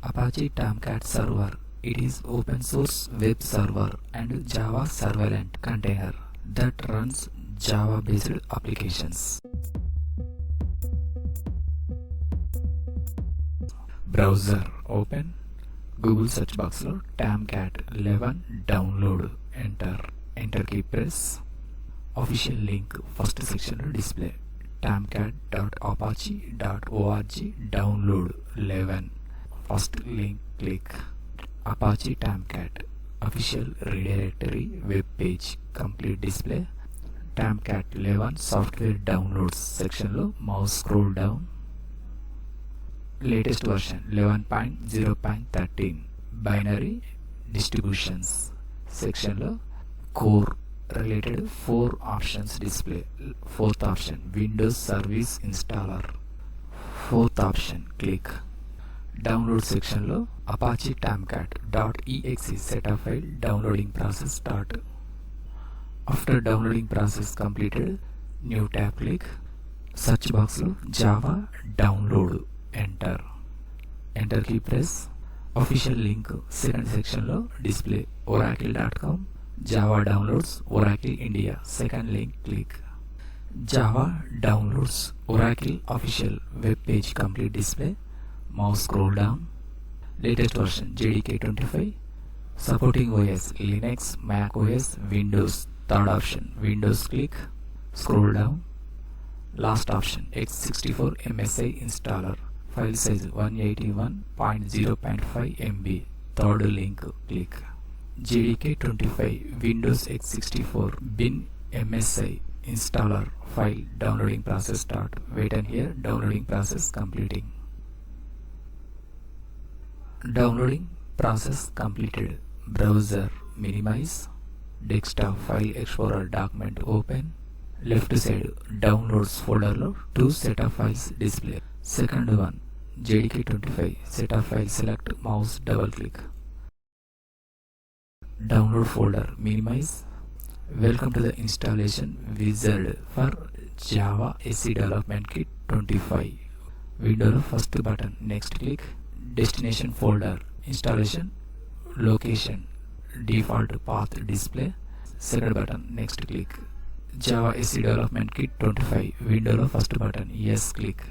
Apache Tomcat server. It is open source web server and Java servlet container that runs Java based applications. Browser open. Google search box lo Tomcat 11 download. Enter key press. Official link first section lo display. tomcat.apache.org download 11. First link click. Apache Tomcat official redirectory web page complete display. Tomcat 11 software downloads section lo mouse scroll down. Latest version 11.0.13 binary distributions section lo core related 4 options display. Fourth option Windows Service Installer. Fourth option click. Download section lo Apache Tomcat.exe setup file downloading process start. After downloading process completed, new tab click. Search box lo Java download. Enter key press. Official link second section lo display. Oracle.com Java downloads Oracle India. Second link click. Java downloads Oracle official web page complete display. Mouse scroll down. Latest version JDK 25 supporting OS Linux, Mac OS, Windows. Third option Windows click. Scroll down. Last option x64 MSI installer. File size 181.0.5 MB. Third link click. JDK 25 Windows x64 bin MSI installer file downloading process start. Wait and hear downloading process completing. Downloading process completed. Browser minimize. Desktop file explorer document open. Left side downloads folder lo 2 set of files display. Second one JDK 25 set of file select mouse double click. Download folder minimize. Welcome to the installation wizard for Java SE Development Kit 25. Window first button next click. Destination folder installation location default path display. Second button next click. Java SE Development Kit 25 window first button yes click.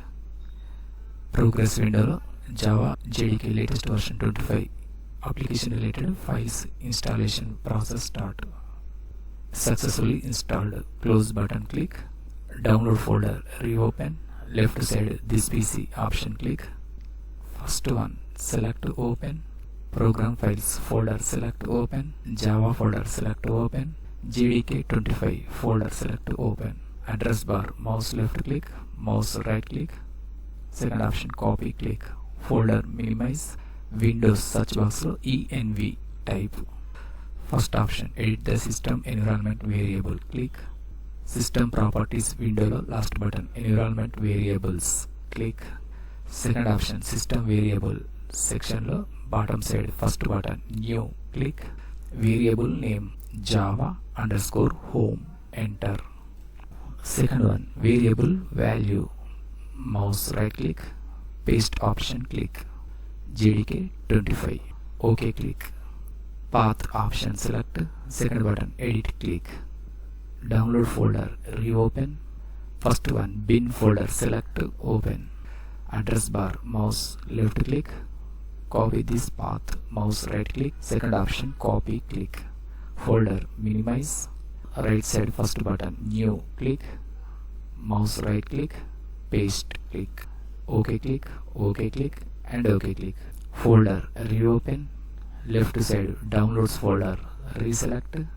Progress window lo Java JDK latest version 25 application related files installation process start. Successfully installed. Close button click. Download folder reopen. Left side this PC option click. First one select open. Program files folder select open. Java folder select open. JDK 25 folder select open. Address bar mouse left click, mouse right click. Second option copy click. Folder minimize. Windows search box lo env type. First option edit the system environment variable click. System properties window lo last button environment variables click. Second option system variable section lo bottom side first button new click. Variable name Java underscore home enter. Second one variable value mouse right click. Paste option click. JDK 25 OK click. Path option select. Second button edit click. Download folder reopen. First one bin folder select open. Address bar mouse left click. Copy this path mouse right click. Second option copy click. Folder minimize. Right side first button new click. Mouse right click. Paste click. OK click. OK click and OK click. Folder reopen. Left side downloads folder reselect.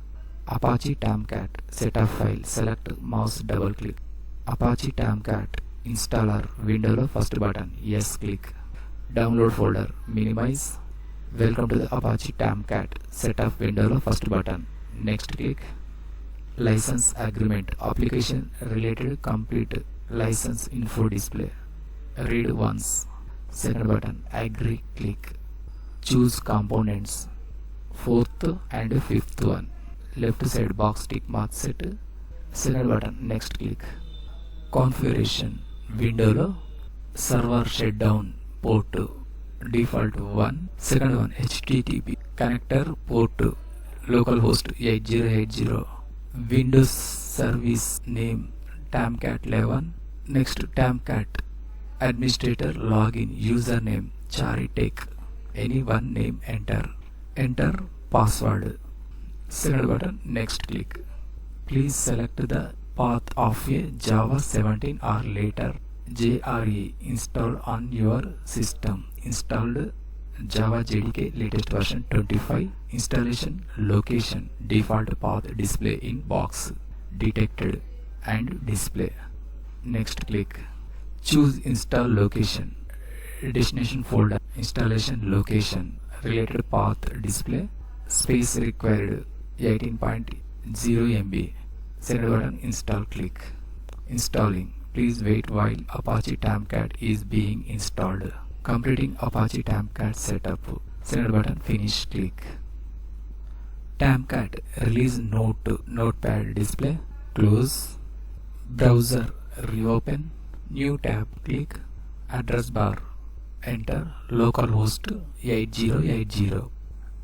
Apache Tomcat set of file select mouse double click. Apache Tomcat installer window lo first button yes click. Download folder minimize. Welcome to the Apache Tomcat setup window lo first button next click. License agreement application related complete license info display. Read once. Second button agree click. Choose components. Fourth and fifth one. Left side box tick mark set. Second button next click. Configuration window lo server shutdown port default 1. Second one HTTP connector port localhost 8080. Windows service name Tomcat 11. Next Tomcat administrator login username Charitech. Any one name enter. Enter password. Second button next click. Please select the path of a Java 17 or later JRE installed on your system. Installed Java JDK latest version 25. Installation location default path display in box detected and display. Next click. Choose install location. Destination folder installation location related path display. Space required 18.0 MB. Second button install click. Installing. Please wait while Apache Tomcat is being installed. Completing Apache Tomcat setup. Second button finish click. Tomcat release notepad display. Close. Browser reopen. New tab click. Address bar enter localhost 8080.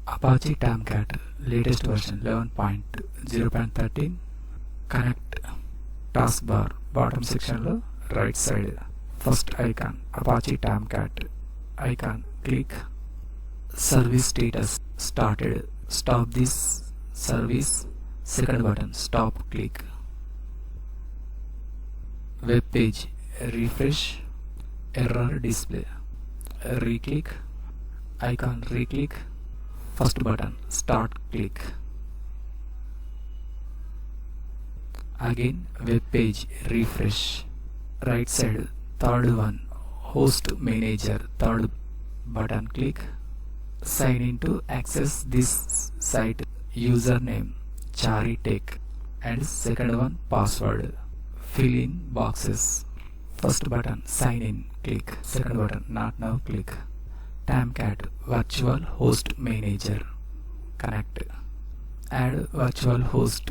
Apache Tomcat latest version 11.0.13. Connect. Taskbar bottom section lo right side first icon Apache Tomcat icon click. Service status started. Stop this service. Second button stop click. Web page refresh. Error display. Re-click icon re-click. First button start click. Again web page refresh. Right side third one host manager third button click. Sign in to access this site username Charitech and second one password. Fill in boxes. First button sign in click. Second button not now click. Tomcat virtual host manager connect. Add virtual host